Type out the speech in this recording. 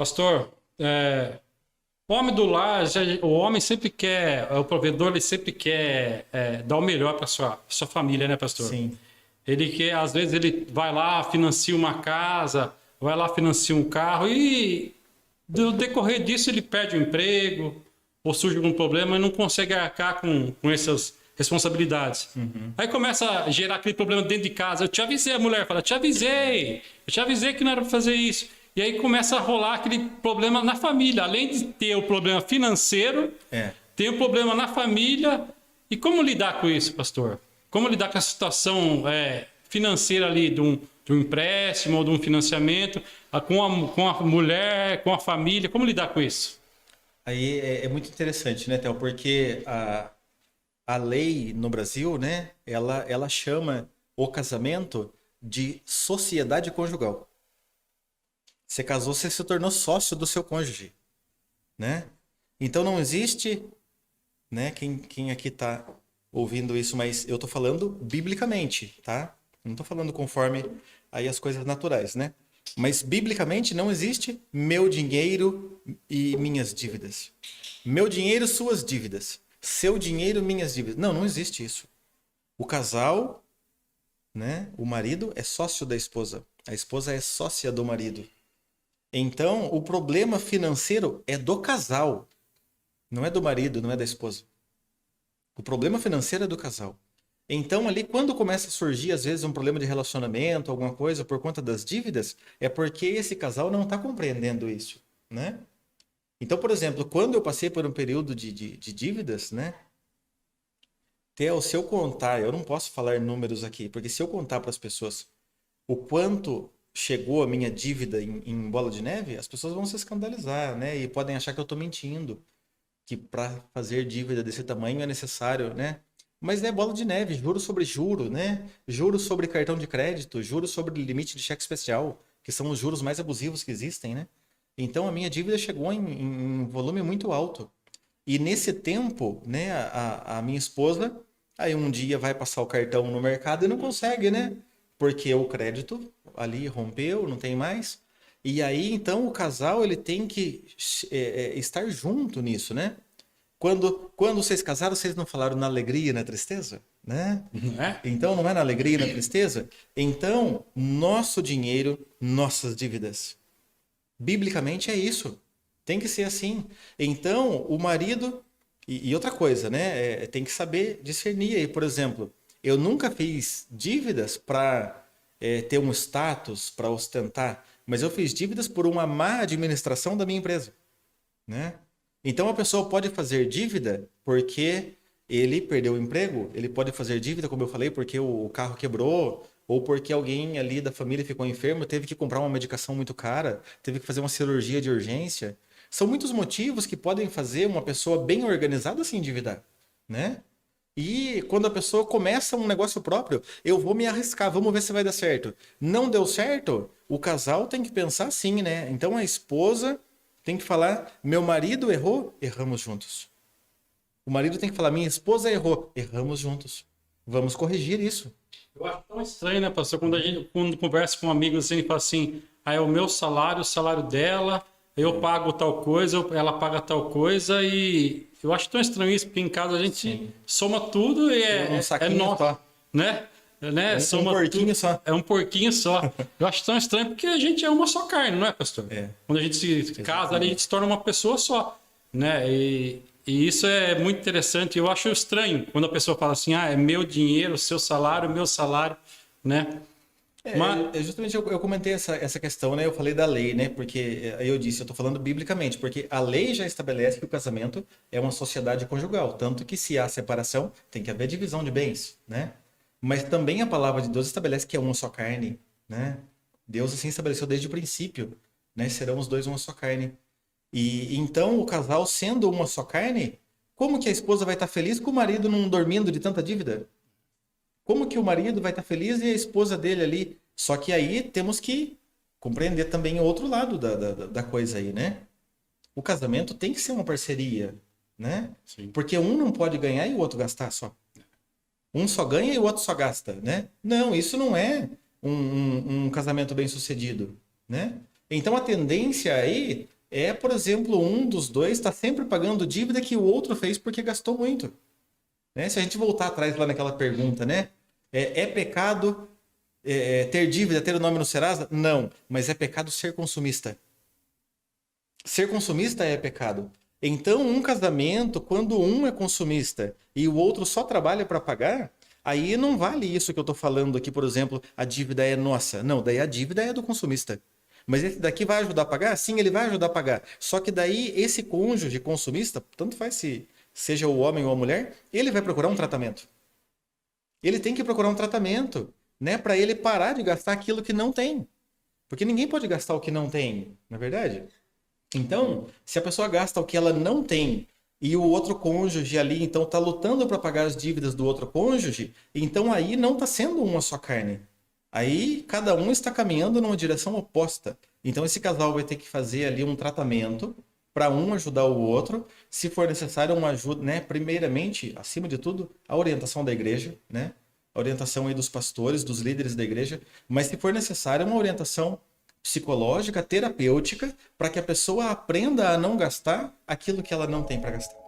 Pastor, o homem do lar, o homem sempre quer, o provedor, ele sempre quer dar o melhor para sua família, né, pastor? Sim. Ele quer, às vezes, ele vai lá, financia uma casa, vai lá, financia um carro e, do decorrer disso, ele perde o emprego ou surge algum problema e não consegue arcar com essas responsabilidades. Aí começa a gerar aquele problema dentro de casa. Eu te avisei, a mulher fala, eu te avisei que não era para fazer isso. E aí começa a rolar aquele problema na família. Além de ter o problema financeiro, É. tem o problema na família. E como lidar com isso, pastor? Como lidar com a situação financeira ali de um empréstimo ou de um financiamento, com a mulher, com a família? Como lidar com isso? Aí é muito interessante, né, Theo? Porque a lei no Brasil, né, ela chama o casamento de sociedade conjugal. Você casou, você se tornou sócio do seu cônjuge, né? Então não existe, né? Quem aqui está ouvindo isso, mas eu estou falando biblicamente, tá? Não estou falando conforme aí as coisas naturais, né? Mas biblicamente não existe meu dinheiro e minhas dívidas. Meu dinheiro, suas dívidas. Seu dinheiro, minhas dívidas. Não, não existe isso. O casal, né? O marido é sócio da esposa. A esposa é sócia do marido. Então, o problema financeiro é do casal, não é do marido, não é da esposa. O problema financeiro é do casal. Então, ali, quando começa a surgir, às vezes, um problema de relacionamento, alguma coisa, por conta das dívidas, é porque esse casal não está compreendendo isso, né? Então, por exemplo, quando eu passei por um período de dívidas, né? Theo, se eu contar, eu não posso falar números aqui, porque se eu contar para as pessoas o quanto chegou a minha dívida em bola de neve, as pessoas vão se escandalizar, né? E podem achar que eu estou mentindo, que para fazer dívida desse tamanho é necessário, né? Mas é bola de neve, juro sobre juro, né? Juros sobre cartão de crédito, juros sobre limite de cheque especial, que são os juros mais abusivos que existem, né? Então a minha dívida chegou em volume muito alto. E nesse tempo, né, a minha esposa, aí um dia vai passar o cartão no mercado e não consegue, né? Porque o crédito ali rompeu, não tem mais. E aí, então, o casal ele tem que estar junto nisso, né? Quando vocês casaram, vocês não falaram na alegria e na tristeza, né? Não é? Então, não é na alegria e na tristeza? Então, nosso dinheiro, nossas dívidas. Biblicamente é isso. Tem que ser assim. Então, o marido. E outra coisa, né? Tem que saber discernir aí. Por exemplo, eu nunca fiz dívidas para ter um status, para ostentar, mas eu fiz dívidas por uma má administração da minha empresa, né? Então, a pessoa pode fazer dívida porque ele perdeu o emprego, ele pode fazer dívida, como eu falei, porque o carro quebrou, ou porque alguém ali da família ficou enfermo, teve que comprar uma medicação muito cara, teve que fazer uma cirurgia de urgência. São muitos motivos que podem fazer uma pessoa bem organizada se endividar, né? E quando a pessoa começa um negócio próprio, eu vou me arriscar, vamos ver se vai dar certo. Não deu certo, o casal tem que pensar assim, né? Então a esposa tem que falar, meu marido errou, erramos juntos. O marido tem que falar, minha esposa errou, erramos juntos. Vamos corrigir isso. Eu acho tão estranho, né, pastor? Quando conversa com amigos assim, fala assim, ah, é o salário dela, eu pago tal coisa, ela paga tal coisa, e eu acho tão estranho isso, porque em casa a gente Sim. soma tudo e Um é saquinho nosso, só. né? Um Soma porquinho tudo, só. é um porquinho só. Eu acho tão estranho porque a gente é uma só carne, não é, pastor? É, Quando a gente se casa, ali, a exatamente. gente se torna uma pessoa só, né? E isso é muito interessante. Eu acho estranho quando a pessoa fala assim, ah, é meu dinheiro, seu salário, meu salário, né? Mas, Justamente eu comentei essa questão, né? Eu falei da lei, né? Porque aí eu disse, eu estou falando biblicamente, porque a lei já estabelece que o casamento é uma sociedade conjugal, tanto que se há separação, tem que haver divisão de bens, né? Mas também a palavra de Deus estabelece que é uma só carne, né? Deus assim estabeleceu desde o princípio, né? Serão os dois uma só carne. E então o casal sendo uma só carne, como que a esposa vai estar feliz com o marido não dormindo de tanta dívida? Como que o marido vai estar feliz e a esposa dele ali? Só que aí temos que compreender também o outro lado da coisa aí, né? O casamento tem que ser uma parceria, né? sim. Porque um não pode ganhar e o outro gastar só. Um só ganha e o outro só gasta, né? Não, isso não é um casamento bem sucedido, né? Então a tendência aí é, por exemplo, um dos dois está sempre pagando dívida que o outro fez porque gastou muito. Né? Se a gente voltar atrás lá naquela pergunta, né? É pecado ter dívida, ter o nome no Serasa? Não, mas é pecado ser consumista. Ser consumista é pecado. Então, um casamento, quando um é consumista e o outro só trabalha para pagar, aí não vale isso que eu estou falando aqui, por exemplo, a dívida é nossa. Não, daí a dívida é do consumista. Mas esse daqui vai ajudar a pagar? Sim, ele vai ajudar a pagar. Só que daí esse cônjuge consumista, tanto faz se seja o homem ou a mulher, ele vai procurar um tratamento. Ele tem que procurar um tratamento, né, para ele parar de gastar aquilo que não tem. Porque ninguém pode gastar o que não tem, não é verdade? Então, se a pessoa gasta o que ela não tem e o outro cônjuge ali, então, está lutando para pagar as dívidas do outro cônjuge, então aí não está sendo uma só carne. Aí cada um está caminhando numa direção oposta. Então esse casal vai ter que fazer ali um tratamento para um ajudar o outro, se for necessário uma ajuda, né? Primeiramente, acima de tudo, a orientação da igreja, né? A orientação aí dos pastores, dos líderes da igreja, mas se for necessário uma orientação psicológica, terapêutica, para que a pessoa aprenda a não gastar aquilo que ela não tem para gastar.